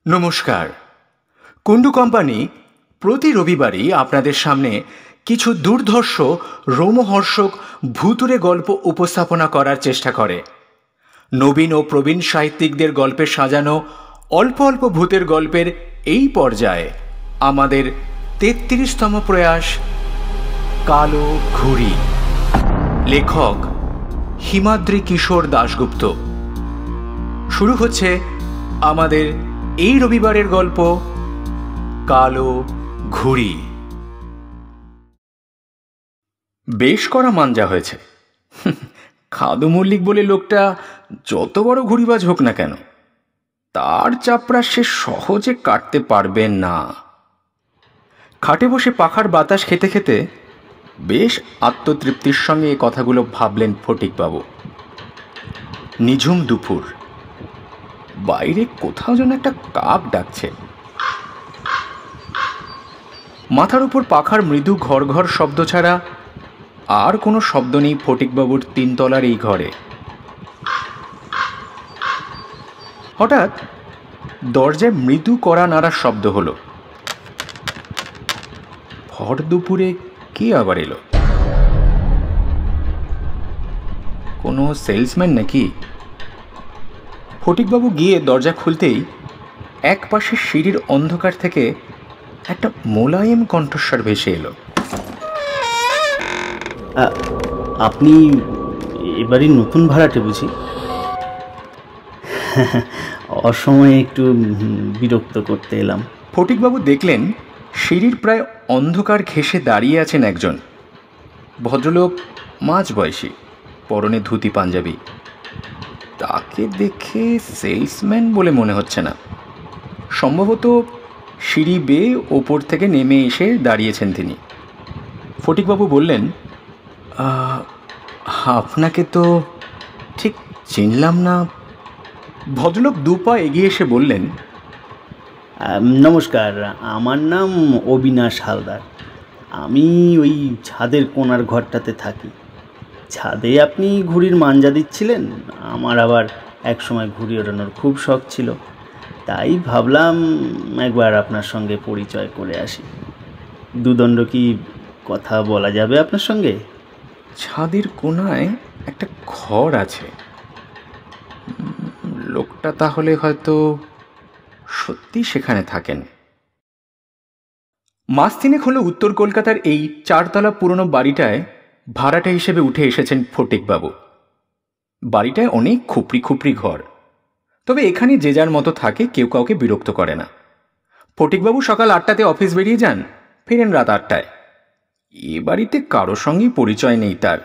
নমস্কার। কুন্ডু কোম্পানি প্রতি রবিবারই আপনাদের সামনে কিছু দুর্ধর্ষ রোমহর্ষক ভুতুড়ে গল্প উপস্থাপনা করার চেষ্টা করে। নবীন ও প্রবীণ সাহিত্যিকদের গল্পে সাজানো অল্প অল্প ভূতের গল্পের এই পর্যায়ে আমাদের ৩৩তম প্রয়াস কালো ঘুড়ি। লেখক হিমাদ্রি কিশোর দাশগুপ্ত। শুরু হচ্ছে আমাদের এই রবিবারের গল্প কালো ঘুড়ি। বেশ করা মাঞ্জা হয়েছে। খাদু মল্লিক বলে লোকটা যত বড় ঘুড়িবাজ হোক না কেন, তার চাপড়া সে সহজে কাটতে পারবে না। খাটে বসে পাখার বাতাস খেতে খেতে বেশ আত্মতৃপ্তির সঙ্গে এই কথাগুলো ভাবলেন ফটিকবাবু। নিঝুম দুপুর, বাইরে কোথাও যেন একটা কাক ডাকছে। মাথার উপর পাখার মৃদু ঘর ঘর শব্দ ছাড়া আর কোনো শব্দ নেই ফটিকবাবুর তিনতলার এই ঘরে। হঠাৎ দরজায় মৃদু কড়া নাড়ার শব্দ হলো। ভর দুপুরে কে আবার এলো? কোনো সেলসম্যান নাকি? ফটিকবাবু গিয়ে দরজা খুলতেই এক পাশে সিঁড়ির অন্ধকার থেকে একটা মোলায়েম কণ্ঠস্বর ভেসে এলো। আপনি এবারই নতুন ভাড়াটে বুঝি? অসময়ে একটু বিরক্ত করতে এলাম। ফটিকবাবু দেখলেন সিঁড়ির প্রায় অন্ধকার ঘেঁষে দাঁড়িয়ে আছেন একজন ভদ্রলোক, মাঝ বয়সী, পরনে ধুতি পাঞ্জাবি। তাকে দেখে সেলসম্যান বলে মনে হচ্ছে না। সম্ভবত সিঁড়ি বেয়ে ওপর থেকে নেমে এসে দাঁড়িয়েছেন তিনি। ফটিকবাবু বললেন, আপনাকে তো ঠিক চিনলাম না। ভদ্রলোক দুপা এগিয়ে এসে বললেন, নমস্কার, আমার নাম অবিনাশ হালদার। আমি ওই ছাদের কোণার ঘরটাতে থাকি। ছাদে আপনি ঘুড়ির মাঞ্জা দিচ্ছিলেন। আমার আবার একসময় ঘুড়ি ওড়ানোর খুব শখ ছিল, তাই ভাবলাম একবার আপনার সঙ্গে পরিচয় করে আসি। দুদণ্ড কি কথা বলা যাবে আপনার সঙ্গে? ছাদের কোণায় একটা ঘর আছে। লোকটা তাহলে হয়তো সত্যি সেখানে থাকেন। মাস তিনেক হলো উত্তর কলকাতার এই ৪ তলা পুরনো বাড়িটায় ভাড়াটে হিসেবে উঠে এসেছেন ফটিকবাবু। বাড়িটায় অনেক খুপড়ি খুপড়ি ঘর, তবে এখানে যে যার মতো থাকে, কেউ কাউকে বিরক্ত করে না। ফটিকবাবু সকাল ৮টাতে অফিস বেরিয়ে যান, ফেরেন রাত ৮টায়। এ বাড়িতে কারো সঙ্গেই পরিচয় নেই তার।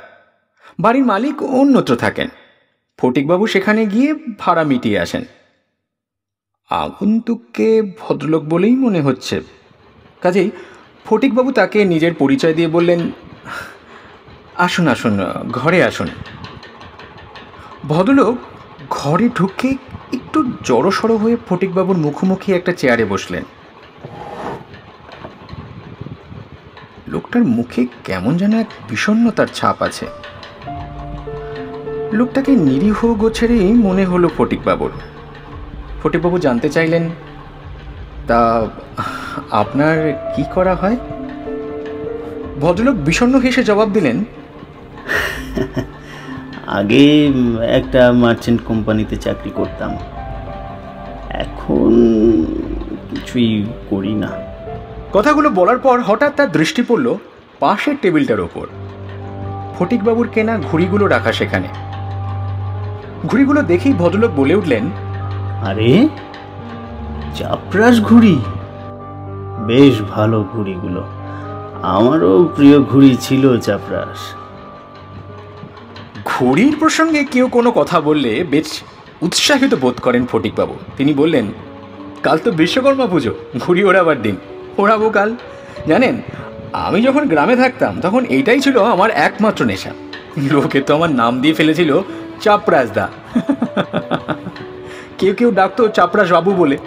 বাড়ির মালিক অন্যত্র থাকেন। ফটিকবাবু সেখানে গিয়ে ভাড়া মিটিয়ে আসেন। আগন্তুককে ভদ্রলোক বলেই মনে হচ্ছে, কাজেই ফটিকবাবু তাকে নিজের পরিচয় দিয়ে বললেন, আসুন আসুন, ঘরে আসুন। ভদ্রলোক ঘরে ঢুকে একটু জড়সড় হয়ে ফটিকবাবুর মুখোমুখি একটা চেয়ারে বসলেন। লোকটার মুখে কেমন যেন এক বিষণ্ণতার ছাপ আছে। লোকটাকে নিরীহ গোছেরই মনে হলো ফটিকবাবুর। ফটিকবাবু জানতে চাইলেন, তা আপনার কি করা হয়? ভদ্রলোক বিষণ্ণ হেসে জবাব দিলেন, আগে একটা মার্চেন্ট কোম্পানিতে চাকরি করতাম, এখন কিছুই করি না। কথাগুলো বলার পর হঠাৎ তার দৃষ্টি পড়ল পাশের টেবিলটার ওপর। ফটিকবাবুর কেনা ঘুড়িগুলো রাখা সেখানে। ঘুড়িগুলো দেখেই ভদ্রলোক বলে উঠলেন, আরে চাপরাস ঘুড়ি, বেশ ভালো ঘুড়িগুলো। আমারও প্রিয় ঘুড়ি ছিল চাপরাস। ঘুড়ির প্রসঙ্গে কেউ কোনো কথা বললে বেশ উৎসাহিত বোধ করেন ফটিকবাবু। তিনি বললেন, কাল তো বিশ্বকর্মা পুজো, ঘুড়ি ওড়াবার দিন, ওড়াবো কাল। জানেন, আমি যখন গ্রামে থাকতাম তখন এইটাই ছিল আমার একমাত্র নেশা। লোকে তো আমার নাম দিয়ে ফেলেছিল চাপরাসদা। কেউ কেউ ডাকতো চাপরাস বাবু বলে।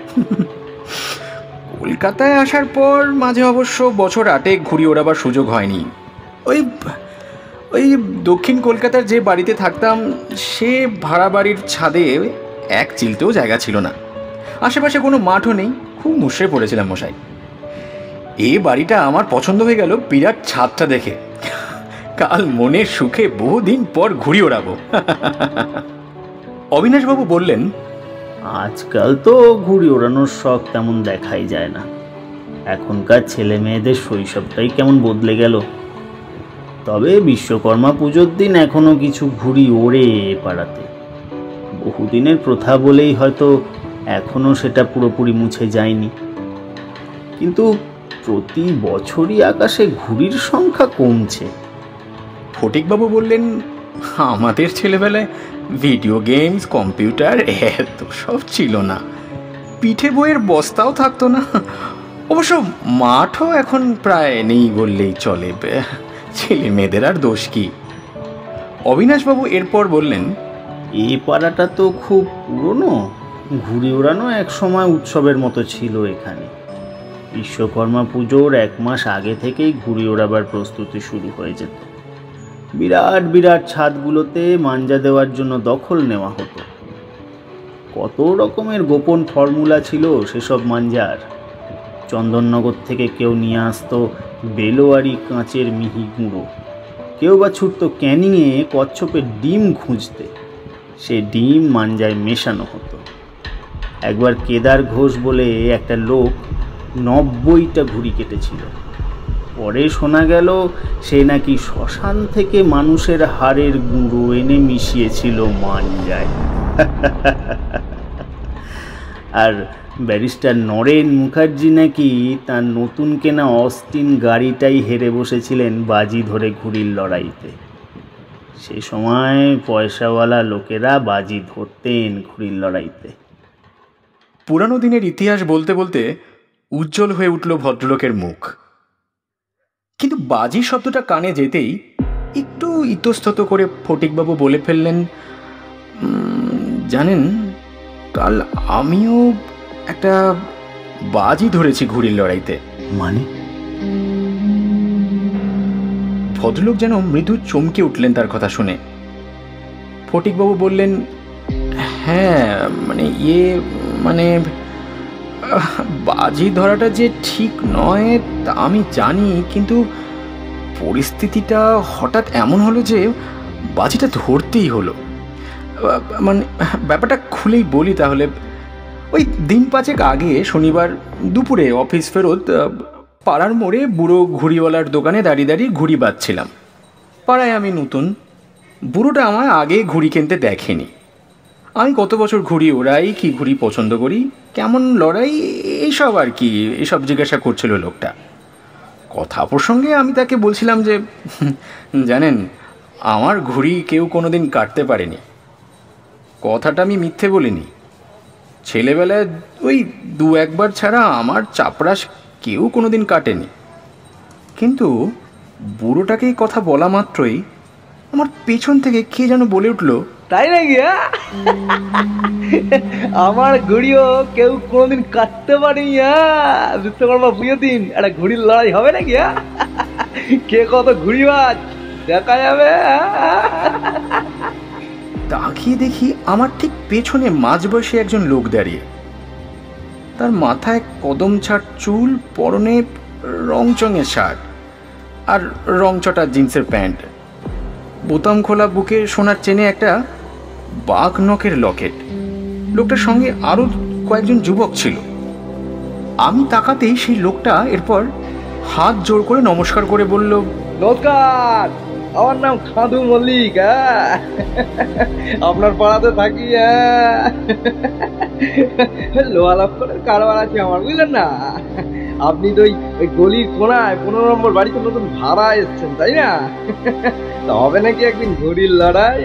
কলকাতায় আসার পর মাঝে অবশ্য বছর ৮ ঘুড়ি ওড়াবার সুযোগ হয়নি। ওই দক্ষিণ কলকাতার যে বাড়িতে থাকতাম সে ভাড়া বাড়ির ছাদে এক চিলতেও জায়গা ছিল না। আশেপাশে কোনো মাঠও নেই, খুব মুষড়ে পড়েছিলাম মশাই। এই বাড়িটা আমার পছন্দ হয়ে গেল বিরাট ছাদটা দেখে। কাল মনের সুখে বহুদিন পর ঘুড়ি ওড়াবো। অবিনাশবাবু বললেন, আজকাল তো ঘুড়ি ওড়ানোর শখ তেমন দেখাই যায় না। এখনকার ছেলে মেয়েদের শৈশবটাই কেমন বদলে গেল। তবে বিশ্বকর্মা পুজোর দিন এখনো কিছু ঘুড়ি ওড়ে পাড়াতে। বহুদিনের প্রথা বলেই হয়তো এখনো সেটা পুরোপুরি মুছে যায়নি। কিন্তু প্রতি বছরই আকাশে ঘুড়ির সংখ্যা কমছে। ফটিকবাবু বললেন, আমাদের ছেলেবেলায় ভিডিও গেমস, কম্পিউটার এত সব ছিল না, পিঠে বইয়ের বস্তাও থাকতো না। অবশ্য মাঠও এখন প্রায় নেই বললেই চলে। ছেলে মেয়েদের আর দোষ কি? অবিনাশবাবু এরপর বললেন, এই পাড়াটা তো খুব পুরনো। ঘুড়ি ওড়ানো এক সময় উৎসবের মতো ছিল এখানে। বিশ্বকর্মা পুজোর 1 মাস আগে থেকেই ঘুড়ি ওড়াবার প্রস্তুতি শুরু হয়ে যেত। বিরাট বিরাট ছাদগুলোতে মাঞ্জা দেওয়ার জন্য দখল নেওয়া হতো। কত রকমের গোপন ফর্মুলা ছিল সেসব মাঞ্জার। চন্দননগর থেকে কেউ নিয়ে আসতো বেলোয়ারি কাঁচের মিহি গুঁড়ো, কেউ বা ছুটতো ক্যানিংয়ে কচ্ছপের ডিম খুঁজতে। সে ডিম মাঞ্জায় মেশানো হতো। একবার কেদার ঘোষ বলে একটা লোক 90টা ঘুড়ি কেটেছিল। পরে শোনা গেল সে নাকি শ্মশান থেকে মানুষের হাড়ের গুঁড়ো এনে মিশিয়েছিল মাঞ্জায়। আর ব্যারিস্টার নরেন মুখার্জি নাকি তার নতুন কেনা অস্টিন গাড়িটাই হেরে বসেছিলেন বাজি ধরে ঘুড়ির লড়াইতে। সে সময় পয়সাওয়ালা লোকেরা বাজি ধরতেন ঘুড়ির লড়াইতে। পুরানো দিনের ইতিহাস বলতে বলতে উজ্জ্বল হয়ে উঠল ভদ্রলোকের মুখ। কিন্তু বাজি শব্দটা কানে যেতেই একটু ইতস্তত করে ফটিকবাবু বলে ফেললেন, জানেন, কাল আমিও একটা বাজি ধরেছি ঘুড়ির লড়াইতে। মানে? ভদ্রলোক যেন মৃদু চমকে উঠলেন তার কথা শুনে। ফটিকবাবু বললেন, হ্যাঁ, মানে বাজি ধরাটা যে ঠিক নয় তা আমি জানি, কিন্তু পরিস্থিতিটা হঠাৎ এমন হলো যে বাজিটা ধরতেই হলো। মানে ব্যাপারটা খুলেই বলি তাহলে। ওই দিন 5 আগে শনিবার দুপুরে অফিস ফেরত পাড়ার মোড়ে বুড়ো ঘুড়িওয়ালার দোকানে দাঁড়িয়ে দাঁড়িয়ে ঘুড়ি বাঁধছিলাম। পাড়ায় আমি নতুন, বুড়োটা আমায় আগে ঘুড়ি কিনতে দেখেনি। আমি কত বছর ঘুড়ি ওড়াই, কি ঘুড়ি পছন্দ করি, কেমন লড়াই, এইসব আর কি, এইসব জিজ্ঞাসা করছিল লোকটা। কথা প্রসঙ্গে আমি তাকে বলছিলাম যে, জানেন, আমার ঘুড়ি কেউ কোনোদিন কাটতে পারেনি। কথাটা আমি মিথ্যে বলিনি। ছেলেবেলায় ওই 2-1 বার ছাড়া আমার চাপরাশ কেউ কোনোদিন কাটেনি। কিন্তু বুড়োটাকে এই কথা বলা মাত্রই আমার পেছন থেকে কে যেন বলে উঠল, তাই নাকি? আমার ঘুড়িও কেউ কোনোদিন কাটতে পারেনি। বিশ্বকর্মা পুজো দিন একটা ঘুড়ির লড়াই হবে নাকি? কে কত ঘুড়িবাজ দেখা যাবে। তাকিয়ে দেখি আমার ঠিক পেছনে মাঝবয়সী একজন লোক দাঁড়িয়ে। তার মাথায় কদম ছাট চুল, পরনে রংচঙের শার্ট আর রংচটা জিন্সের প্যান্ট, বোতাম খোলা বুকে সোনার চেনে একটা বাঘ নখের লকেট। লোকটার সঙ্গে আরো কয়েকজন যুবক ছিল। আমি তাকাতেই সেই লোকটা এরপর হাত জোড় করে নমস্কার করে বলল, নমস্কার, আমার নাম খাদু মল্লিক। আপনার পাড়াতে থাকি। লোহা লক্করের কারবার আছে আমার, বুঝলেন না? আপনি তো ওই গলির কোনায় 15 নম্বর বাড়িতে নতুন ভাড়া এসছেন, তাই না? হবে নাকি একদিন ঘুড়ির লড়াই?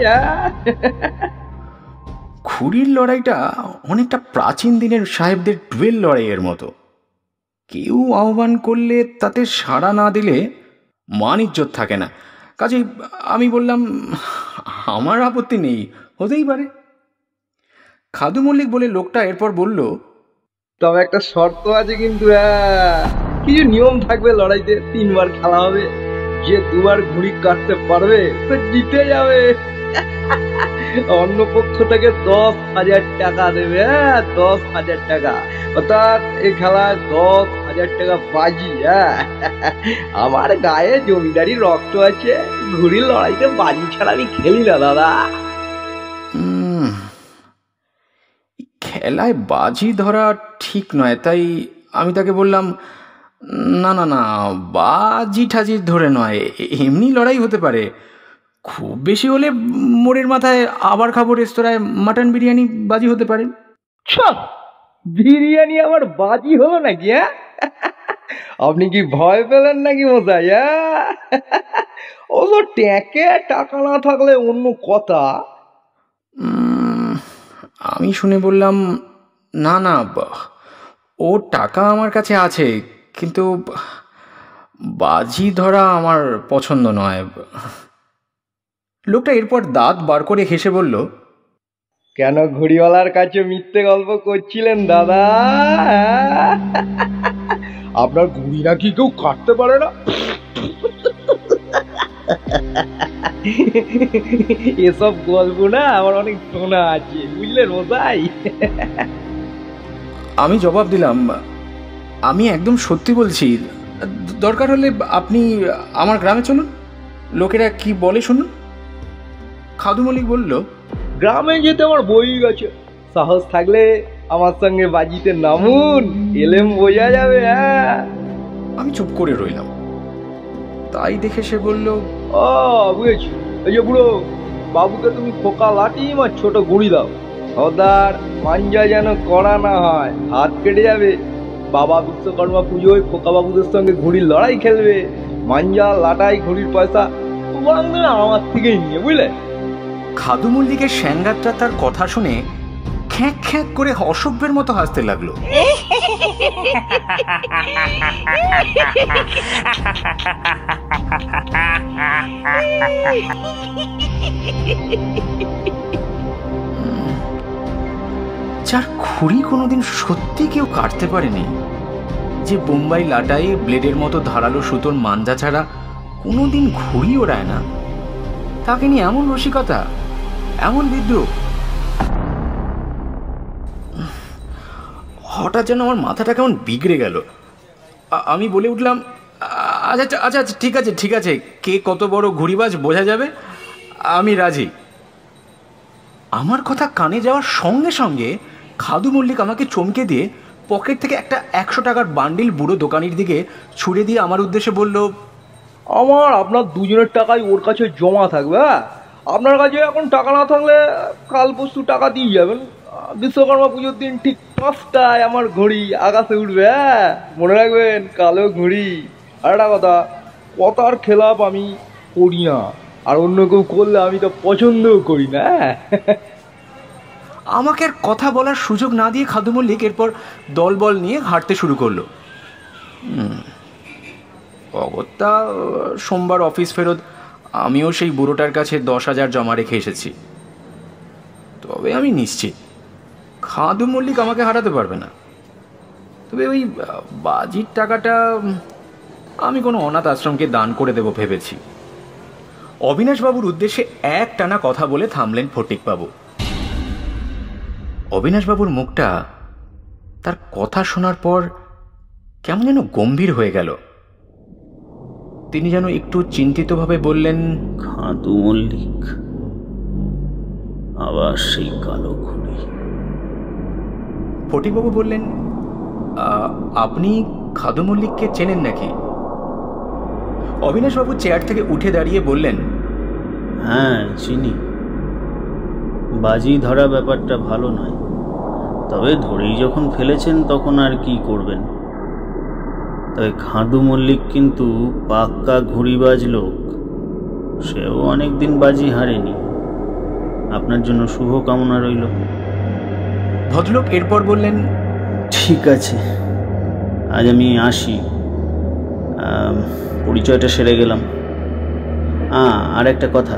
ঘুড়ির লড়াইটা অনেকটা প্রাচীন দিনের সাহেবদের ডুয়েল লড়াইয়ের মতো। কেউ আহ্বান করলে তাতে সাড়া না দিলে মান ইজ্জত থাকে না। কাজেই আমি বললাম, আমার আপত্তি নেই, হতেই পারে। খাদু মল্লিক বলে লোকটা এরপর বলল, তবে একটা শর্ত আছে কিন্তু। কিছু নিয়ম থাকবে লড়াইতে। 3 বার খেলা হবে। যে 2 বার ঘুড়ি কাটতে পারবে তো জিতে যাবে। অন্য পক্ষ থেকে 10,000 টাকা দেবে, হ্যাঁ 10,000 টাকা, অর্থাৎ এই খেলায় 10,000 টাকা বাজি। হ্যাঁ, আমার গায়ে জমিদারি রক্ত আছে, ঘুড়ির লড়াইতে বাজি ছাড়া আমি খেলি না দাদা। খেলায় বাজি ধরা ঠিক নয়, তাই আমি তাকে বললাম, না না না, বাজি ঠাজি ধরে নয়, এমনি লড়াই হতে পারে, খুব বেশি হলে মোড়ের মাথায় আবার খাবো রেস্তোরাঁয় মাটন বিরিয়ানি বাজি হতে পারে। বিরিয়ানি আবার বাজি হলো নাকি? হ্যাঁ, আপনি কি ভয় পেলেন নাকি মশাই? হ্যাঁ, ও তো ট্যাঁকে টাকা না থাকলে অন্য কথা। আমি শুনে বললাম, না না, ও টাকা আমার কাছে আছে, কিন্তু বাজি ধরা আমার পছন্দ নয়। লোকটা এরপর দাঁত বার করে হেসে বলল, কেন ঘড়িওয়ালার কাছে মিথ্যে গল্প করছিলেন দাদা? আপনার ঘুড়ি নাকি কেউ কাটতে পারে না? এসব গল্প না আমার অনেক শোনা আছে, বুঝলেন মশাই? আমি জবাব দিলাম, আমি একদম সত্যি বলছি, দরকার হলে আপনি আমার গ্রামে চলুন, লোকেরা কি বলে শুনুন। খাদু মল্লিক বলল, গ্রামে যেতে আমার বই গেছে, সাহস থাকলে আমার সঙ্গে বাজিতে নামুন, এলেম বোঝা যাবে। হ্যাঁ, আমি চুপ করে রইলাম। তাই দেখে সে বলল, ও বুঝেছি, এই যে বুড়ো, বাবুকে তুমি খোকা লাঠি আর ছোট গুড়ি দাও, সর্দার মাঞ্জা যেন করা না হয়, হাত কেটে যাবে। বাবা বিশ্বকর্মা পুজোয় খোকা বাবুদের সঙ্গে ঘুড়ির লড়াই খেলবে, মাঞ্জা লাটাই ঘুড়ির পয়সা আমার থেকেই নিয়ে, বুঝলে? খাদু মল্লিকের স্যাঙ্গাতটা তার কথা শুনে খ্যাঁক খ্যাঁক করে অসভ্যের মতো হাসতে লাগলো। যার ঘুড়ি কোনোদিন সত্যি কেউ কাটতে পারেনি, যে বোম্বাই লাটাই ব্লেডের মতো ধারালো সুতোর মাঞ্জা ছাড়া কোনোদিন ঘুড়ি ওড়ায় না, তাকে নিয়ে এমন রসিকতা, এমন বিদ্রুপ। হঠাৎ যেন আমার মাথাটা কেমন বিগড়ে গেল। আমি বলে উঠলাম, আচ্ছা আচ্ছা আচ্ছা, ঠিক আছে ঠিক আছে, কে কত বড় ঘুড়িবাজ বোঝা যাবে, আমি রাজি। আমার কথা কানে যাওয়ার সঙ্গে সঙ্গে খাদু মল্লিক আমাকে চমকে দিয়ে পকেট থেকে একটা 100 টাকার বান্ডিল বুড়ো দোকানির দিকে ছুড়ে দিয়ে আমার উদ্দেশ্যে বলল, আমার আপনার দুজনের টাকাই ওর কাছে জমা থাকবে। আপনার কাছে এখন টাকা না থাকলে কাল পরশু টাকা দিয়ে যাবেন, বিশ্বকর্মা পুজোর দিন ঠিক 5টায় আমার ঘড়ি আকাশে উঠবে। হ্যাঁ, মনে রাখবেন, কালো ঘড়ি। আর একটা কথা, কথার খেলাপ আমি করি না, আর অন্য কেউ করলে আমি তো পছন্দও করি না। আমাকে আর কথা বলার সুযোগ না দিয়ে খাদু মল্লিক এরপর দলবল নিয়ে হাঁটতে শুরু করলো। অগত্যা সোমবার অফিস ফেরত আমিও সেই বুড়োটার কাছে 10,000 জমা রেখে এসেছি। তবে আমি নিশ্চিত খাদু মল্লিক আমাকে হারাতে পারবে না। তবে ওই বাজির টাকাটা আমি কোনো অনাথ আশ্রমকে দান করে দেব ভেবেছি। অবিনাশবাবুর উদ্দেশ্যে একটানা কথা বলে থামলেন ফটিকবাবু। অবিনাশবাবুর মুখটা তার কথা শোনার পর কেমন যেন গম্ভীর হয়ে গেল। তিনি যেন একটু চিন্তিতভাবে বললেন, খাদু মল্লিক, আবার সেই কালো ঘুড়ি। ফটিকবাবু বললেন, আপনি খাদু মল্লিককে চেনেন নাকি? অবিনাশবাবু চেয়ার থেকে উঠে দাঁড়িয়ে বললেন, হ্যাঁ চিনি। বাজি ধরা ব্যাপারটা ভালো নয়, তবে ধরেই যখন ফেলেছেন তখন আর কি করবেন। তবে খাদু মল্লিক কিন্তু পাক্কা ঘুড়িবাজ লোক, সেও অনেকদিন বাজি হারেনি। আপনার জন্য শুভ কামনা রইল। ভদ্রলোক এরপর বললেন, ঠিক আছে, আজ আমি আসি, পরিচয়টা সেরে গেলাম। আর একটা কথা,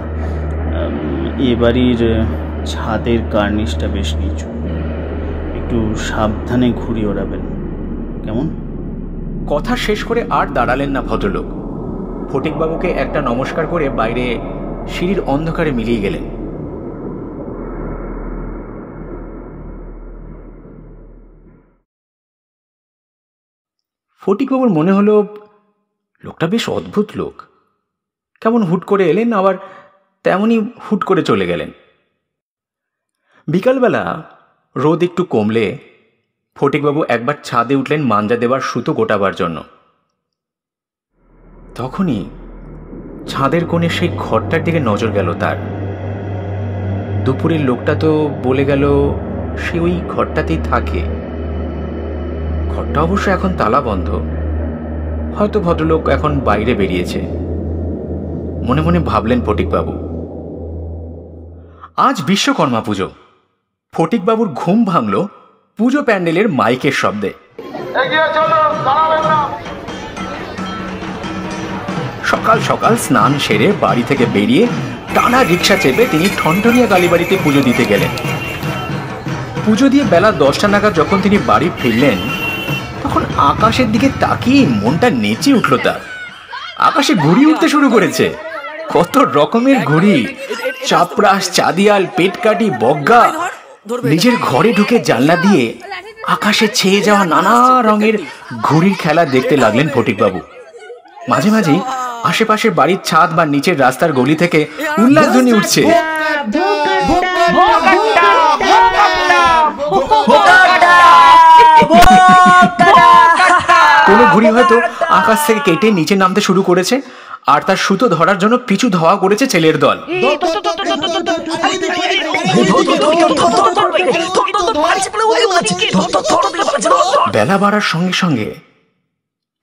এ বাড়ির ছাদের কার্নিশটা বেশ নিচু, একটু সাবধানে ঘুড়ি ওড়াবেন, কেমন? কথা শেষ করে আর দাঁড়ালেন না ভদ্রলোক। ফটিকবাবুকে একটা নমস্কার করে বাইরে সিঁড়ির অন্ধকারে মিলিয়ে গেলেন। ফটিকবাবুর মনে হলো লোকটা বেশ অদ্ভুত লোক। কেমন হুট করে এলেন, আবার তেমনই হুট করে চলে গেলেন। বিকালবেলা রোদ একটু কমলে ফটিকবাবু একবার ছাদে উঠলেন মাঞ্জা দেবার সুতো গোটাবার জন্য। তখনই ছাদের কোণে সেই ঘরটার দিকে নজর গেল তার। দুপুরের লোকটা তো বলে গেল সে ওই ঘরটাতেই থাকে। ঘরটা অবশ্য এখন তালা বন্ধ, হয়তো ভদ্রলোক এখন বাইরে বেরিয়েছে। মনে মনে ভাবলেন ফটিকবাবু। আজ বিশ্বকর্মা পুজো। ফটিকবাবুর ঘুম ভাঙল পুজো প্যান্ডেলের মাইকের শব্দে। সকাল সকাল স্নান সেরে বাড়ি থেকে বেরিয়ে টানা রিক্সা চেপে তিনি ঠনঠনিয়া কালীবাড়িতে পুজো দিতে গেলেন। পুজো দিয়ে বেলা 10টা নাগাদ যখন তিনি বাড়ি ফিরলেন, তখন আকাশের দিকে তাকিয়ে মনটা নেচে উঠল তার। আকাশে ঘুড়ি উঠতে শুরু করেছে, কত রকমের ঘুড়ি, চাপরাশ, চাঁদিয়াল, পেটকাঠি, বগ্গা। নিজের ঘরে ঢুকে জানলা দিয়ে আকাশে ছেয়ে যাওয়া নানা রঙের ঘুড়ির খেলা দেখতে লাগলেন ফটিকবাবু। মাঝে মাঝে আশেপাশের বাড়ির ছাদ বা নিচের রাস্তার গলি থেকে উল্লাসধ্বনি উঠছে। কোনো ঘুড়ি হয়তো আকাশ থেকে কেটে নিচে নামতে শুরু করেছে, আর তার সুতো ধরার জন্য পিছু ধাওয়া করেছে ছেলের দল। বেলা বাড়ার সঙ্গে সঙ্গে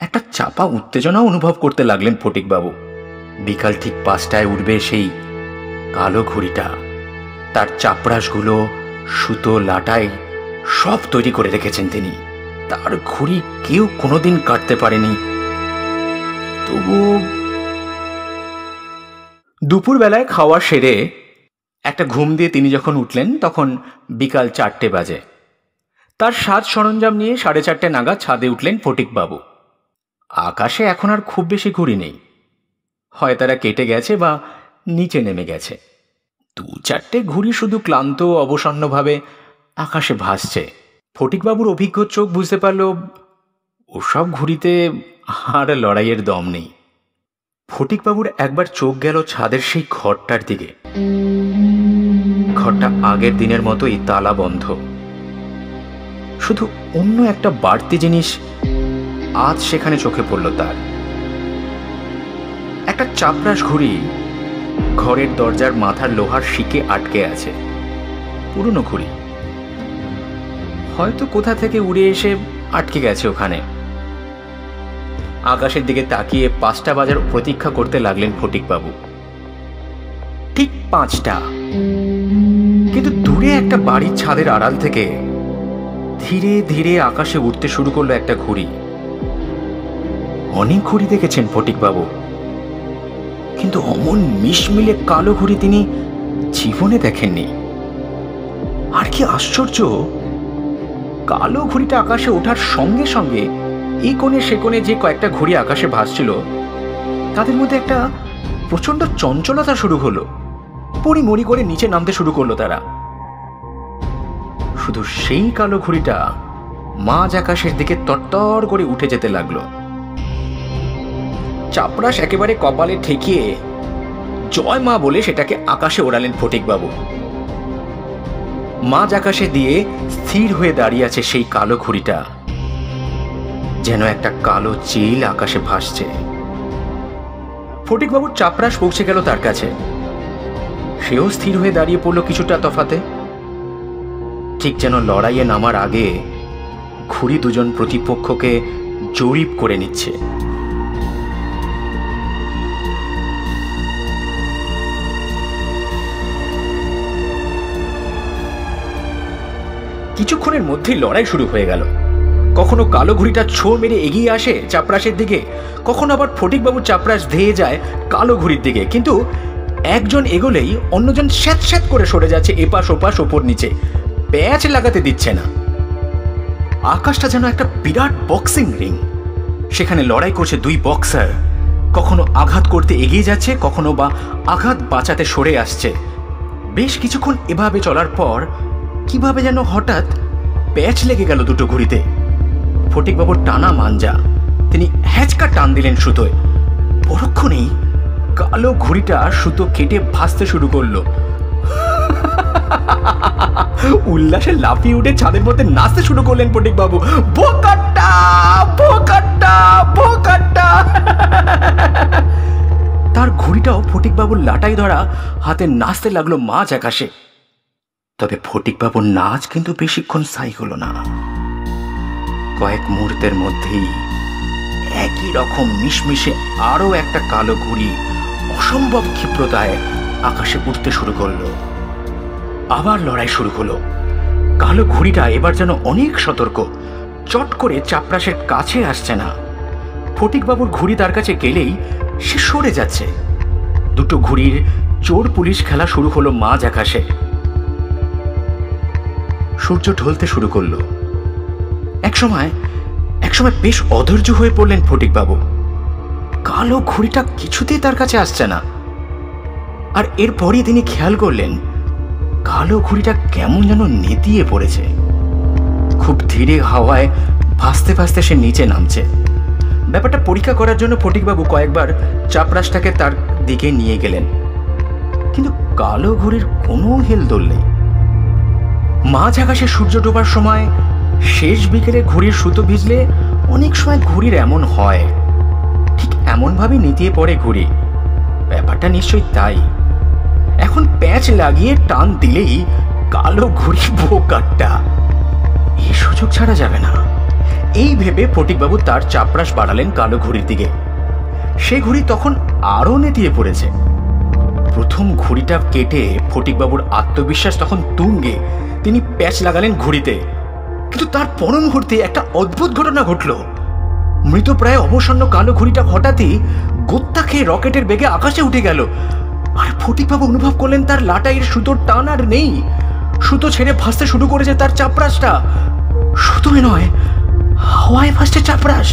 একটা চাপা উত্তেজনা অনুভব করতে লাগলেন ফটিকবাবু। বিকাল ঠিক 5টায় উঠবে সেই কালো ঘুড়িটা। তার চাপরাশগুলো, সুতো, লাটাই সব তৈরি করে রেখেছেন তিনি। তার ঘুড়ি কেউ কোনোদিন কাটতে পারেনি। তবু দুপুর বেলায় খাওয়া সেরে একটা ঘুম দিয়ে তিনি যখন উঠলেন, তখন বিকাল 4টে বাজে। তার সাজ সরঞ্জাম নিয়ে 4:30 নাগাদ ছাদে উঠলেন ফটিকবাবু। আকাশে এখন আর খুব বেশি ঘুড়ি নেই, হয় তারা কেটে গেছে বা নিচে নেমে গেছে। 2-4টে ঘুড়ি শুধু ক্লান্ত অবসন্নভাবে আকাশে ভাসছে। ফটিকবাবুর অভিজ্ঞ চোখ বুঝতে পারল ওসব ঘুড়িতে আর লড়াইয়ের দম নেই। ফটিকবাবুর একবার চোখ গেল ছাদের সেই ঘরটার দিকে। ঘরটা আগের দিনের মতোই তালা বন্ধ, শুধু অন্য একটা বাড়তি জিনিস আজ সেখানে চোখে পড়ল তার। একটা চাপরাশ ঘুড়ি ঘরের দরজার মাথার লোহার শিকে আটকে আছে। পুরনো ঘুড়ি, হয়তো কোথা থেকে উড়ে এসে আটকে গেছে ওখানে। আকাশের দিকে তাকিয়ে 5টা বাজার প্রতীক্ষা করতে লাগলেন ফটিকবাবু। ঠিক 5টা, কিন্তু দূরে একটা বাড়ির ছাদের আড়াল থেকে ধীরে ধীরে আকাশে উঠতে শুরু করলো একটা ঘুড়ি। অনেক ঘুড়ি দেখেছেন ফটিকবাবু, কিন্তু অমন মিশমিলে কালো ঘুড়ি তিনি জীবনে দেখেননি। আর কি আশ্চর্য, কালো ঘুড়িটা আকাশে ওঠার সঙ্গে সঙ্গে এই কোণে সে কোণে যে কয়েকটা ঘুড়ি আকাশে ভাসছিল, তাদের মধ্যে একটা প্রচন্ড চঞ্চলতা শুরু হলো। পড়িমড়ি করে নিচে নামতে শুরু করলো তারা। শুধু সেই কালো ঘুড়িটা মাঝ আকাশের দিকে তরতর করে উঠে যেতে লাগলো। চাপরাশ একেবারে কপালে ঠেকিয়ে জয় মা বলে সেটাকে আকাশে ওড়ালেন ফটিকবাবু। মাঝ আকাশে দিয়ে স্থির হয়ে দাঁড়িয়ে আছে সেই কালো ঘুড়িটা, যেন একটা কালো চিল আকাশে ভাসছে। ফটিকবাবুর চাপরাশ পৌঁছে গেল তার কাছে। সেও স্থির হয়ে দাঁড়িয়ে পড়ল কিছুটা তফাতে, ঠিক যেন লড়াইয়ে নামার আগে ঘুড়ি দুজন প্রতিপক্ষকে জরিপ করে নিচ্ছে। কিছুক্ষণের মধ্যেই লড়াই শুরু হয়ে গেল। কখনো কালো ঘুড়িটা ছো মেরে এগিয়ে আসে চাপরাশের দিকে, কখনো আবার ফটিকবাবুর চাপরাশ ধেয়ে যায় কালো ঘুড়ির দিকে। কিন্তু একজন এগোলেই অন্যজন স্যাঁত স্যাঁত করে সরে যাচ্ছে এপাশ ওপাশ, ওপর নিচে, প্যাচ লাগাতে দিচ্ছে না। আকাশটা যেন একটা বিরাট বক্সিং রিং। সেখানে লড়াই করছে দুই বক্সার, কখনো আঘাত করতে এগিয়ে যাচ্ছে, কখনো বা আঘাত বাঁচাতে সরে আসছে। বেশ কিছুক্ষণ এভাবে চলার পর কিভাবে যেন হঠাৎ প্যাচ লেগে গেল দুটো ঘুড়িতে। ফটিকবাবুর টানা মাঞ্জা তিনি হ্যাচকা টান দিলেন সুতোয়। পরক্ষণেই কালো ঘুড়িটা সুতো কেটে ভাসতে শুরু করলো। উল্লাসে লাফিয়ে উঠে ছাদের মধ্যে নাচতে শুরু করলেন ফটিকবাবু। বোকাট্টা, বোকাট্টা, বোকাট্টা। তার ঘুড়িটাও ফটিকবাবুর লাটাই ধরা হাতে নাচতে লাগলো মাঝ আকাশে। তবে ফটিকবাবুর নাচ কিন্তু বেশিক্ষণ স্থায়ী হলো না। কয়েক মুহূর্তের মধ্যেই একই রকম মিশমিশে আরো একটা কালো ঘুড়ি অসম্ভব ক্ষিপ্রতায় আকাশে উঠতে শুরু করলো। আবার লড়াই শুরু হলো। কালো ঘুড়িটা এবার যেন অনেক সতর্ক, চট করে চাপরাশের কাছে আসছে না। ফটিকবাবুর ঘুড়ি তার কাছে গেলেই সে সরে যাচ্ছে। দুটো ঘুড়ির চোর পুলিশ খেলা শুরু হলো মাঝ আকাশে। সূর্য ঢলতে শুরু করলো। একসময় বেশ অধৈর্য হয়ে পড়লেন ফটিকবাবু। কালো ঘুড়িটা কিছুতেই তার কাছে আসছে না। আর এরপরই তিনি খেয়াল করলেন কালো ঘুড়িটা কেমন যেন নেতিয়ে পড়েছে। খুব ধীরে হাওয়ায় ভাসতে ভাসতে সে নিচে নামছে। ব্যাপারটা পরীক্ষা করার জন্য ফটিকবাবু কয়েকবার চাপরাশটাকে তার দিকে নিয়ে গেলেন, কিন্তু কালো ঘুড়ির কোনো হেলদোল নেই। মাঝ আকাশে সূর্য ডোবার সময় শেষ বিকেলে ঘুড়ির সুতো ভিজলে অনেক সময় ঘুড়ির এমন হয়। ঠিক এমনভাবে নেতিয়ে পড়ে ঘুড়ি। ব্যাপারটা নিশ্চয়ই তাই। এখন প্যাঁচ লাগিয়ে টান দিলেই কালো ঘুড়ি বোকাট্টা। এই সুযোগ ছাড়া যাবে না। এই ভেবে ফটিকবাবু তার চাপরাশ বাড়ালেন কালো ঘুড়ির দিকে। সে ঘুড়ি তখন আরো নেতিয়ে পড়েছে। প্রথম ঘুড়িটা কেটে ফটিকবাবুর আত্মবিশ্বাস তখন তুঙ্গে। তিনি প্যাঁচ লাগালেন ঘুড়িতে, কিন্তু তার পর মুহূর্তে একটা অদ্ভুত ঘটনা ঘটল। মৃতপ্রায় অবসন্ন কালো ঘুড়িটা হঠাৎই গোত্তা খেয়ে রকেটের বেগে আকাশে উঠে গেল। আর ফটিকবাবু অনুভব করলেন তার লাটাইয়ের সুতোর টান আর নেই। সুতো ছেড়ে ভাসতে শুরু করেছে তার চাপরাশটা। সুতোয় নয়, হাওয়ায় ভাসছে চাপরাশ।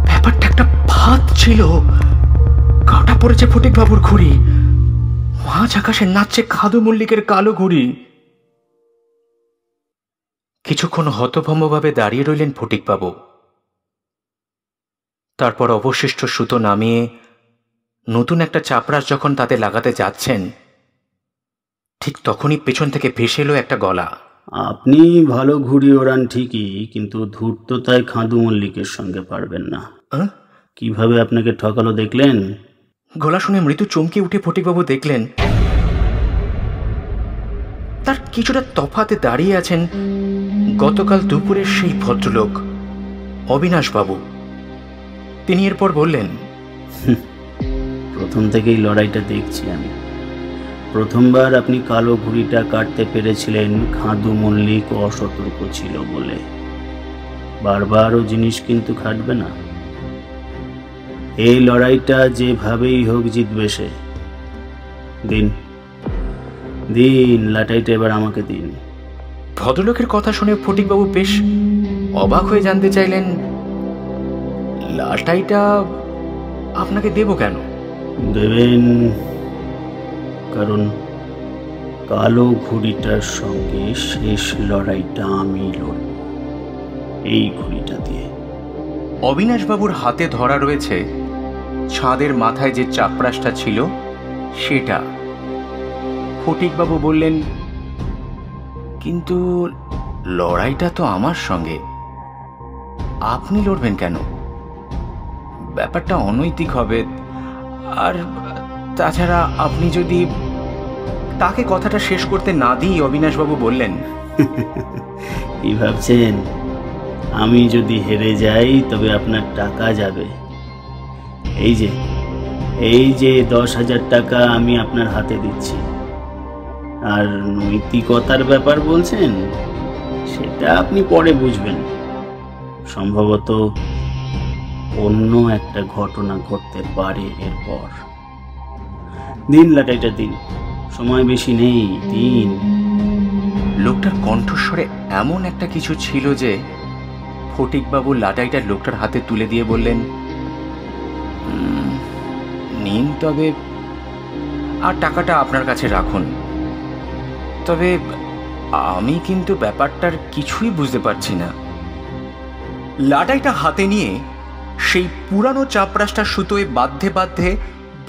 ব্যাপারটা একটা ফাঁদ ছিল। কাটা পড়েছে ফটিকবাবুর ঘুড়ি। মাঝ আকাশে নাচছে খাদু মল্লিকের কালো ঘুড়ি। কিছুক্ষণ হতভম্বভাবে দাঁড়িয়ে রইলেন ফটিকবাবু। তারপর অবশিষ্ট সুতো নামিয়ে নতুন একটা চাপরাশ যখন তাতে লাগাতে যাচ্ছেন, ঠিক তখনই পেছন থেকে ভেসে এলো একটা গলা। আপনি ভালো ঘুড়ি ওড়ান ঠিকই, কিন্তু ধূর্ততায় খাদু মল্লিকের সঙ্গে পারবেন না। কিভাবে আপনাকে ঠকালো দেখলেন? গলা শুনে মৃদু চমকে উঠে ফটিকবাবু দেখলেন তার কিছুটা তফাতে দাঁড়িয়ে আছেন গতকাল দুপুরের সেই ভদ্রলোক অবিনাশবাবু। তিনি এরপর বললেন, প্রথম থেকেই লড়াইটা দেখছি আমি। প্রথমবার আপনি কালো ঘুড়িটা কাটতে পেরেছিলেন খাদু মল্লিক অসতর্ক ছিল বলে। বারবারও জিনিস কিন্তু খাটবে না। এই লড়াইটা যেভাবেই হোক জিতবে সে। দিন দিন লাটাইটা এবার আমাকে দিন। ভদ্রলোকের কথা শুনে ফটিকবাবু বেশ অবাক হয়ে জানতে চাইলেন, লাটাইটা আপনাকে দেব কেন? দেবেন কারণ কালো ঘুড়িটার সঙ্গে শেষ লড়াইটা আমি লড়ব এই ঘুড়িটা দিয়ে। অবিনাশবাবুর হাতে ধরা রয়েছে ছাদের মাথায় যে চাপরাশটা ছিল সেটা। ফটিকবাবু বললেন, কিন্তু লড়াইটা তো আমার সঙ্গে, আপনি লড়বেন কেন? ব্যাপারটা অনৈতিক হবে। আর তাছাড়া আপনি যদি... তাকে কথাটা শেষ করতে না দিয়ে অবিনাশবাবু বললেন, কি ভাবছেন আমি যদি হেরে যাই তবে আপনার টাকা যাবে? এই যে 10,000 টাকা আমি আপনার হাতে দিচ্ছি। আর নৈতিকতার ব্যাপার বলছেন, সেটা আপনি পরে বুঝবেন। সম্ভবত অন্য একটা ঘটনা ঘটতে পারে এরপর। দিন লাটাইটা দিন, সময় বেশি নেই, দিন। লোকটার কণ্ঠস্বরে এমন একটা কিছু ছিল যে ফটিকবাবু লাটাইটা লোকটার হাতে তুলে দিয়ে বললেন, নিন তবে, আর টাকাটা আপনার কাছে রাখুন। তবে আমি কিন্তু ব্যাপারটার কিছুই বুঝতে পারছি না। লাটাইটা হাতে নিয়ে সেই পুরানো চাপরাশটা সুতোয় বাঁধতে বাঁধতে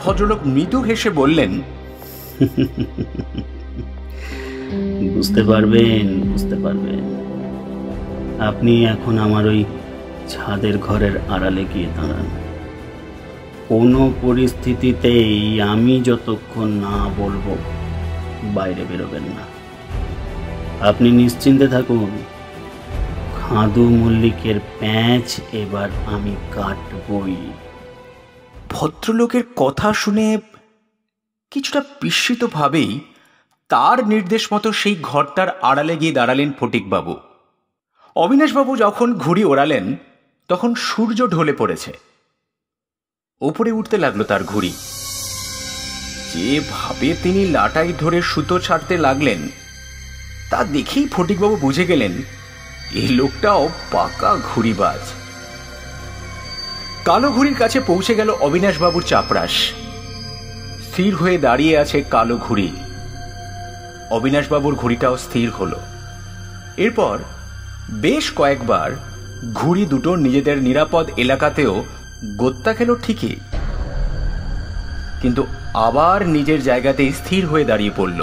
ভদ্রলোক মৃদু হেসে বললেন, বুঝতে পারবেন, বুঝতে পারবেন। আপনি এখন আমার ওই ছাদের ঘরের আড়ালে গিয়ে দাঁড়ান। কোনো পরিস্থিতিতেই আমি যতক্ষণ না বলবো বাইরে বেরোবেন না। আপনি নিশ্চিন্তে থাকুন, খাদু মল্লিকের প্যাঁচ এবার আমি কাটবই। ভদ্রলোকের কথা শুনে কিছুটা বিস্মিতভাবেই তার নির্দেশ মতো সেই ঘরটার আড়ালে গিয়ে দাঁড়ালেন ফটিকবাবু। অবিনাশবাবু যখন ঘুড়ি ওড়ালেন তখন সূর্য ঢলে পড়েছে। ওপরে উঠতে লাগলো তার ঘুড়ি। যেভাবে তিনি লাটাই ধরে সুতো ছাড়তে লাগলেন তা দেখেই ফটিকবাবু বুঝে গেলেন এই লোকটাও পাকা ঘুড়িবাজ। কালো ঘুড়ির কাছে পৌঁছে গেল অবিনাশবাবুর চাপরাশ। স্থির হয়ে দাঁড়িয়ে আছে কালো ঘুড়ি। অবিনাশবাবুর ঘুড়িটাও স্থির হলো। এরপর বেশ কয়েকবার ঘুড়ি দুটো নিজেদের নিরাপদ এলাকাতেও গোত্তা খেল ঠিকই, কিন্তু আবার নিজের জায়গাতেই স্থির হয়ে দাঁড়িয়ে পড়ল।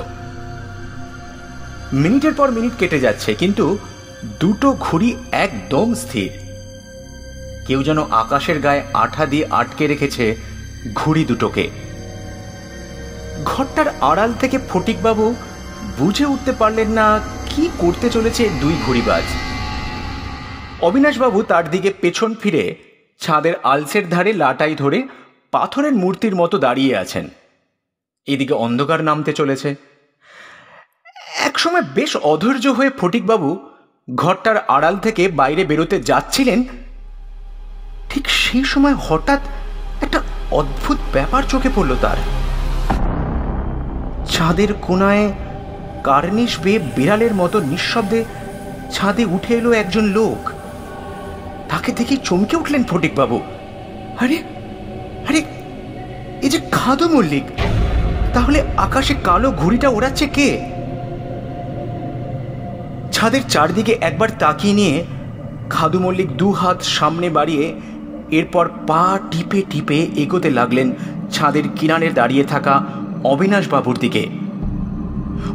মিনিটের পর মিনিট কেটে যাচ্ছে, কিন্তু দুটো ঘুড়ি একদম স্থির। কেউ যেন আকাশের গায়ে আঠা দিয়ে আটকে রেখেছে ঘুড়ি দুটোকে। ঘরটার আড়াল থেকে ফটিকবাবু বুঝে উঠতে পারলেন না কি করতে চলেছে দুই ঘুড়িবাজ। অবিনাশবাবু তার দিকে পেছন ফিরে ছাদের আলসের ধারে লাটাই ধরে পাথরের মূর্তির মতো দাঁড়িয়ে আছেন। এদিকে অন্ধকার নামতে চলেছে। একসময় বেশ অধৈর্য হয়ে ফটিকবাবু ঘরটার আড়াল থেকে বাইরে বেরোতে যাচ্ছিলেন, ঠিক সেই সময় হঠাৎ একটা অদ্ভুত ব্যাপার চোখে পড়ল তার। ছাদের কোনায় কার্নিশ বেয়ে বিড়ালের মতো নিঃশব্দে ছাদে উঠে এলো একজন লোক। তাকে দেখে চমকে উঠলেন ফটিকবাবু। আরে আরে, এই যে খাদু মল্লিক! তাহলে আকাশে কালো ঘুড়িটা ওড়াচ্ছে কে? ছাদের চারদিকে একবার তাকিয়ে নিয়ে খাদু মল্লিক দু হাত সামনে বাড়িয়ে এরপর পা টিপে টিপে এগোতে লাগলেন ছাদের কিনারে দাঁড়িয়ে থাকা অবিনাশবাবুর দিকে।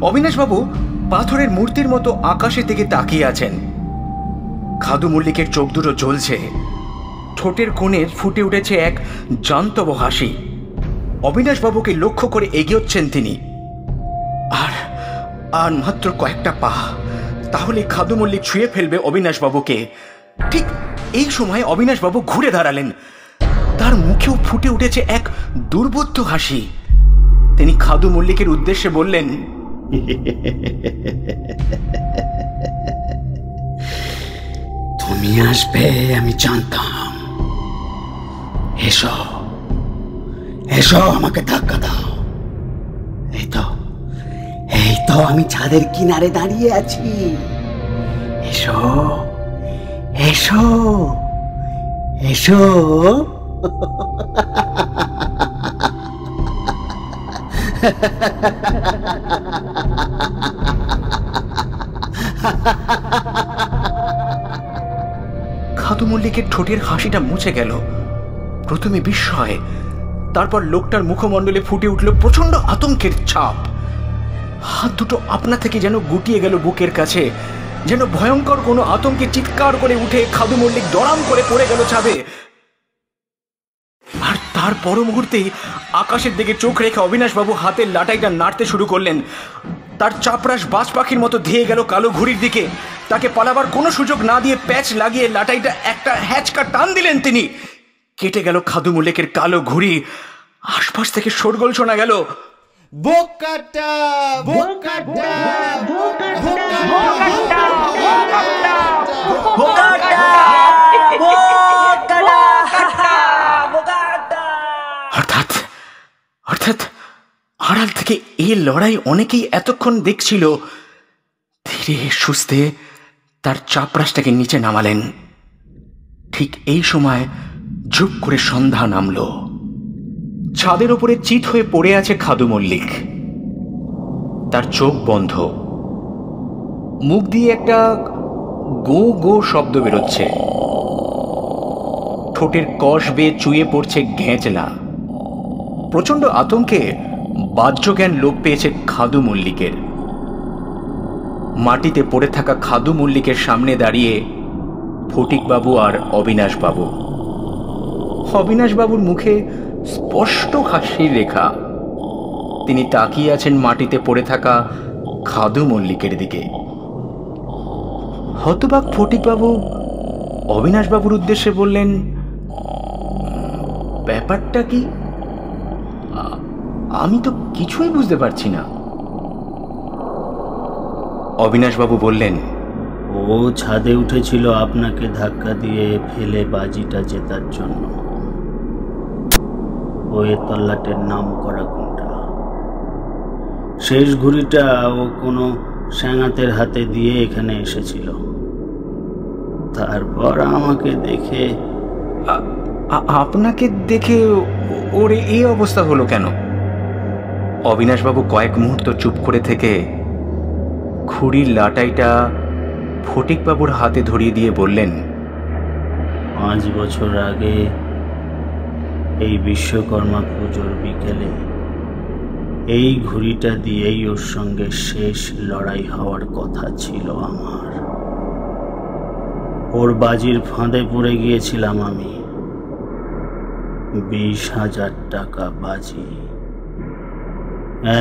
অবিনাশবাবু পাথরের মূর্তির মতো আকাশের দিকে তাকিয়ে আছেন। খাদু মল্লিকের চোখ দুটো জ্বলছে, ঠোঁটের কোণে ফুটে উঠেছে এক জান্তব হাসি। অবিনাশবাবুকে লক্ষ্য করে এগিয়েছেন তিনি। আর আর মাত্র কয়েকটা পা, তাহলে খাদু মল্লিক ছুঁয়ে ফেলবে অবিনাশবাবুকে। ঠিক এই সময় অবিনাশবাবু ঘুরে দাঁড়ালেন। তার মুখেও ফুটে উঠেছে এক দুর্বোধ্য হাসি। তিনি খাদু মল্লিকের উদ্দেশ্যে বললেন, তুমি আসবে আমি জানতাম। এসো এসো, আমাকে ধাক্কা দাও। এই তো আমি ছাদের কিনারে দাঁড়িয়ে আছি। এসো এসো এসো। খাদু মল্লিকের ঠোঁটের হাসিটা মুছে গেল। প্রথমে বিস্ময়, তারপর লোকটার মুখমণ্ডলে ফুটে উঠল প্রচন্ড আতঙ্কের ছাপ। হাত দুটো আপনা থেকে যেন গুটিয়ে গেল বুকের কাছে, যেন ভয়ঙ্কর কোনো আতঙ্কে চিৎকার করে উঠে খাদু মল্লিক দড়াম করে পড়ে গেল ছাদে। আর তার পর মুহূর্তেই আকাশের দিকে চোখ রেখে অবিনাশবাবু হাতের লাটাইটা নাড়তে শুরু করলেন। তার চাপরাশ বাজ পাখির মতো ধেয়ে গেল কালো ঘুড়ির দিকে। তাকে পালাবার কোনো সুযোগ না দিয়ে প্যাচ লাগিয়ে লাটাইটা একটা হ্যাচকা টান দিলেন তিনি। কেটে গেল খাদু মল্লিকের কালো ঘুড়ি। আশপাশ থেকে শোরগোল শোনা গেল, বোকাটা বোকাটা অর্থাৎ আড়াল থেকে এই লড়াই অনেকেই এতক্ষণ দেখছিল। ধীরে সুস্থে তার চাপরাশটাকে নিচে নামালেন। ঠিক এই সময় ঝুপ করে সন্ধ্যা নামল। ছাদের ওপরে চিত হয়ে পড়ে আছে খাদু মল্লিক। তার চোখ বন্ধ, মুখ দিয়ে একটা গো গো শব্দ বেরোচ্ছে। ঠোঁটের কষ বেয়ে চুয়ে পড়ছে ঘেঁচলা। প্রচণ্ড আতঙ্কে বাহ্যজ্ঞান লোপ পেয়েছে খাদু মল্লিকের। মাটিতে পড়ে থাকা খাদু মল্লিকের সামনে দাঁড়িয়ে ফটিকবাবু আর অবিনাশবাবু। অবিনাশবাবুর মুখে স্পষ্ট হাসির রেখা। তিনি তাকিয়ে আছেন মাটিতে পড়ে থাকা খাদু মল্লিকের দিকে। হতবাক ফটিকবাবু অবিনাশবাবুর উদ্দেশ্যে বললেন, ব্যাপারটা কি? আমি তো কিছুই বুঝতে পারছি না। অবিনাশবাবু বললেন, ও ছাদে উঠেছিল আপনাকে ধাক্কা দিয়ে ফেলে বাজিটা জেতার জন্য। ওই তল্লাটের নাম করা কোনটা? শেষ ঘুড়িটা ও কোনো স্যাঙাতের হাতে দিয়ে এখানে এসেছিল। তারপর আমাকে দেখে। আপনাকে দেখে ওর এই অবস্থা হলো কেন? অবিনাশবাবু কয়েক মুহূর্ত চুপ করে থেকে ঘুড়ির লাটাইটা ফটিকবাবুর হাতে ধরিয়ে দিয়ে বললেন, 5 বছর আগে এই বিশ্বকর্মা পুজোর বিকেলে এই ঘুড়িটা দিয়েই ওর সঙ্গে শেষ লড়াই হওয়ার কথা ছিল আমার। ওর বাজির ফাঁদে পড়ে গিয়েছিলাম আমি। 20,000 টাকা বাজি।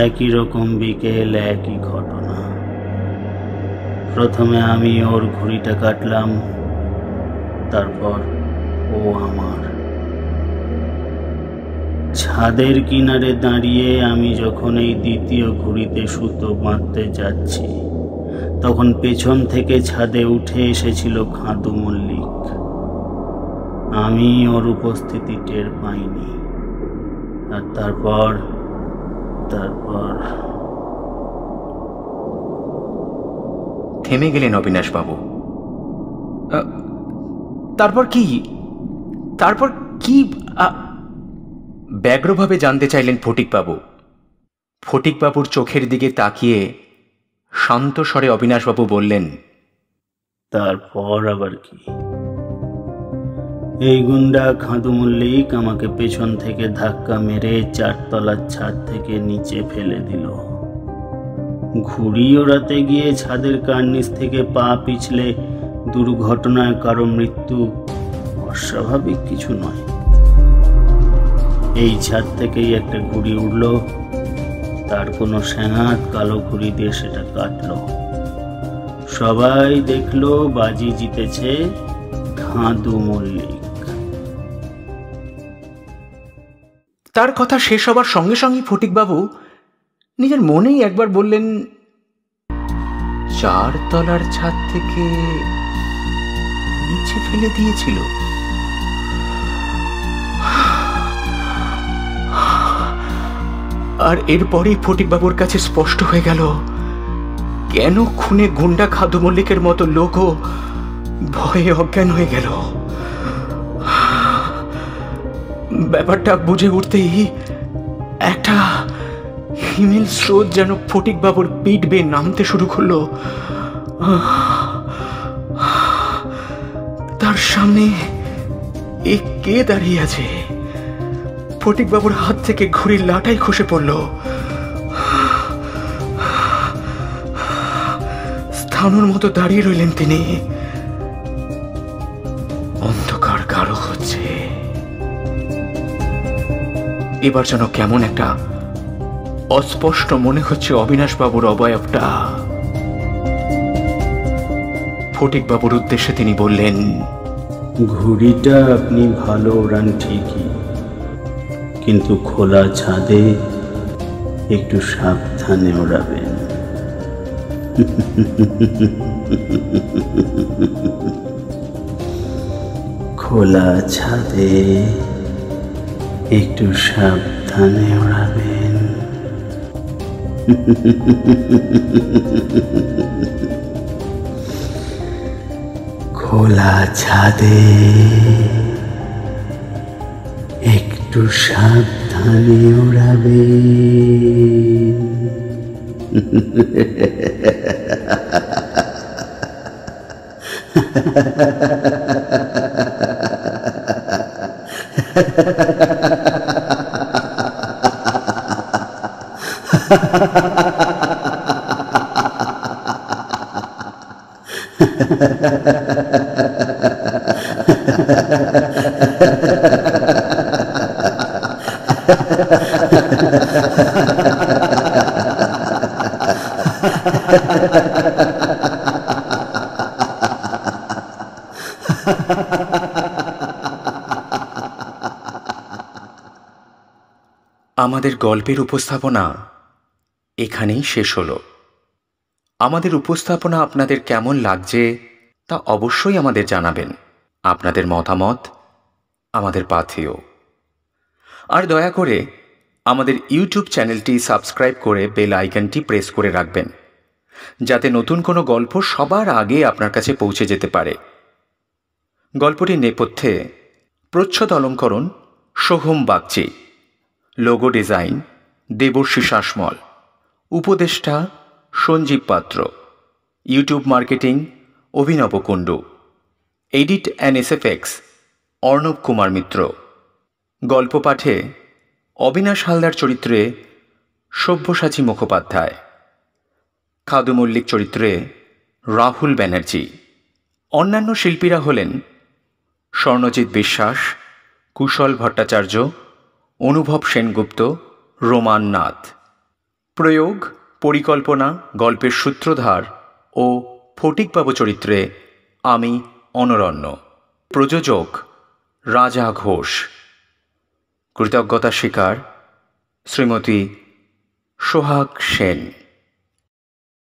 একই রকম বিকেল, একই ঘটনা। প্রথমে আমি ওর ঘুড়িটা কাটলাম, তারপর ও আমার। ছাদের কিনারে দাঁড়িয়ে আমি যখন এই দ্বিতীয় ঘুড়িতে সুতো বাঁধতে যাচ্ছি, তখন পেছন থেকে ছাদে উঠে এসেছিল খাদু মল্লিক। আমি ওর উপস্থিতি টের পাইনি। আর তারপর থেমে গেলেন অবিনাশবাবু। তারপর কি? ব্যগ্রভাবে জানতে চাইলেন ফটিকবাবু। ফটিকবাবুর চোখের দিকে তাকিয়ে শান্ত স্বরে অবিনাশবাবু বললেন, তারপর আবার কি? এই গুন্ডা খাদু মল্লিক আমাকে পেছন থেকে ধাক্কা মেরে 4 তলার ছাদ থেকে নিচে ফেলে দিল। ঘুড়ি ওড়াতে গিয়ে ছাদের কার্নিস থেকে পা পিছলে দুর্ঘটনায় কারো মৃত্যু অস্বাভাবিক কিছু নয়। এই ছাদ থেকেই একটা ঘুড়ি উড়ল, তার কোনো স্যাঙাত কালো ঘুড়ি দিয়ে সেটা কাটলো। সবাই দেখলো বাজি জিতেছে খাদু মল্লিক। তার কথা শেষ হবার সঙ্গে সঙ্গে ফটিকবাবু নিজের মনেই একবার বললেন, 4 তলার ছাদ থেকে নিচে ফেলে দিয়েছিল। আর এরপরেই ফটিকবাবুর কাছে স্পষ্ট হয়ে গেল কেন খুনে গুন্ডা খাদু মল্লিকের মতো লোকও ভয়ে অজ্ঞান হয়ে গেল। ব্যাপারটা বুঝে উঠতেই একটা হিমেল স্রোত যেন ফটিকবাবুর পিঠ বেয়ে নামতে শুরু করলো। তার সামনে এ কে দাঁড়িয়ে আছে? ফটিকবাবুর হাত থেকে ঘুড়ির লাটাই খসে পড়ল। স্থানুর মতো দাঁড়িয়ে রইলেন তিনি। অন্ধকার গাঢ় হচ্ছে। এবার যেন কেমন একটা অস্পষ্ট মনে হচ্ছে অবিনাশবাবুর অবয়বটা। ফটিকবাবুর উদ্দেশ্যে তিনি বললেন, ঘুড়িটা আপনি ভালো ওড়ান ঠিকই, কিন্তু খোলা ছাদে একটু সাবধানে ওড়াবেন। খোলা ছাদে একটু সাবধানে ওড়াবেন। খোলা ছাদে একটু সাবধানে উড়াবেন। আমাদের গল্পের উপস্থাপনা এখানেই শেষ হলো। আমাদের উপস্থাপনা আপনাদের কেমন লাগছে তা অবশ্যই আমাদের জানাবেন। আপনাদের মতামত আমাদের পাথেয়। আর দয়া করে আমাদের ইউটিউব চ্যানেলটি সাবস্ক্রাইব করে বেল আইকনটি প্রেস করে রাখবেন, যাতে নতুন কোনো গল্প সবার আগে আপনার কাছে পৌঁছে যেতে পারে। গল্পটির নেপথ্যে প্রচ্ছদ অলঙ্করণ সোহম বাগচি, লোগো ডিজাইন দেবর্ষী শাসমল, উপদেষ্টা সঞ্জীব পাত্র, ইউটিউব মার্কেটিং অভিনব Kundu, edit and SFX Arnab Kumar মিত্র। গল্প পাঠে অবিনাশ হালদার চরিত্রে সব্যসাচী মুখোপাধ্যায়, খাদু মল্লিক চরিত্রে রাহুল ব্যানার্জি। অন্যান্য শিল্পীরা হলেন স্বর্ণজিৎ বিশ্বাস, কুশল ভট্টাচার্য, অনুভব সেনগুপ্ত, রোমান নাথ। প্রয়োগ, পরিকল্পনা, গল্পের সূত্রধার ও ফটিকবাবু চরিত্রে আমি অনরণ্য। প্রযোজক রাজা ঘোষ। কৃতজ্ঞতা স্বীকার শ্রীমতী সোহাগ সেন।